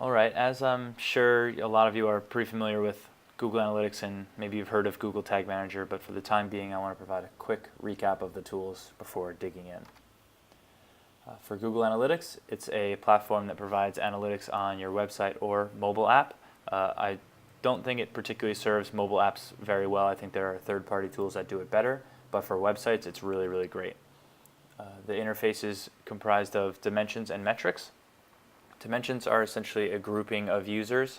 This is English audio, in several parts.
All right, as I'm sure a lot of you are pretty familiar with Google Analytics and maybe you've heard of Google Tag Manager, but for the time being, I want to provide a quick recap of the tools before digging in. For Google Analytics, it's a platform that provides analytics on your website or mobile app. I don't think it particularly serves mobile apps very well. I think there are third-party tools that do it better, but for websites, it's really, really great. The interface is comprised of dimensions and metrics. Dimensions are essentially a grouping of users.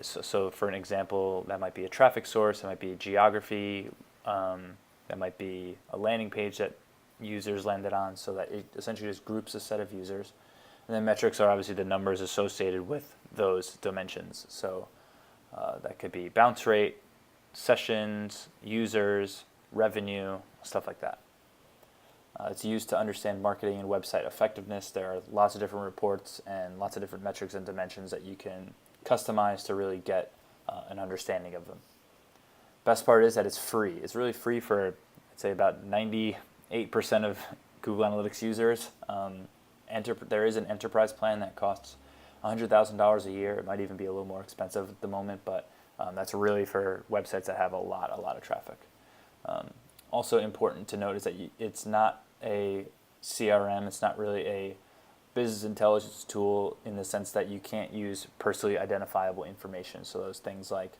So for an example, that might be a traffic source, that might be geography, that might be a landing page that users landed on, so that it essentially just groups a set of users. And then metrics are obviously the numbers associated with those dimensions. So that could be bounce rate, sessions, users, revenue, stuff like that. It's used to understand marketing and website effectiveness. There are lots of different reports and lots of different metrics and dimensions that you can customize to really get an understanding of them. Best part is that it's free. It's really free for, I'd say, about 98% of Google Analytics users. There is an enterprise plan that costs $100,000 a year. It might even be a little more expensive at the moment, but that's really for websites that have a lot of traffic. Also important to note is that it's not a CRM. It's not really a business intelligence tool in the sense that you can't use personally identifiable information. So those things like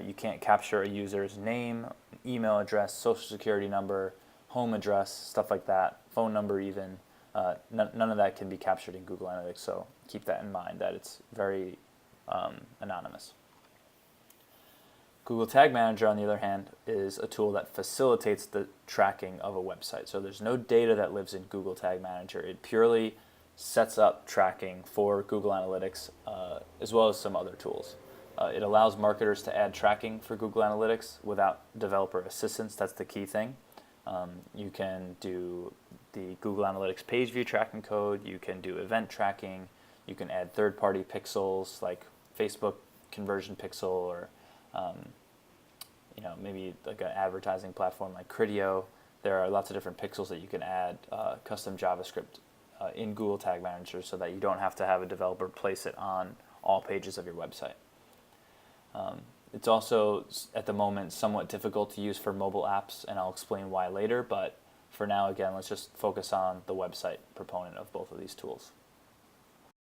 you can't capture a user's name, email address, social security number, home address, stuff like that, phone number even. None of that can be captured in Google Analytics, so keep that in mind that it's very anonymous. Google Tag Manager, on the other hand, is a tool that facilitates the tracking of a website. So there's no data that lives in Google Tag Manager. It purely sets up tracking for Google Analytics as well as some other tools. It allows marketers to add tracking for Google Analytics without developer assistance. That's the key thing. You can do the Google Analytics page view tracking code. You can do event tracking. You can add third-party pixels like Facebook conversion pixel or maybe like an advertising platform like Criteo. There are lots of different pixels that you can add custom JavaScript in Google Tag Manager so that you don't have to have a developer place it on all pages of your website. It's also, at the moment, somewhat difficult to use for mobile apps, and I'll explain why later, but for now, again, let's just focus on the website proponent of both of these tools.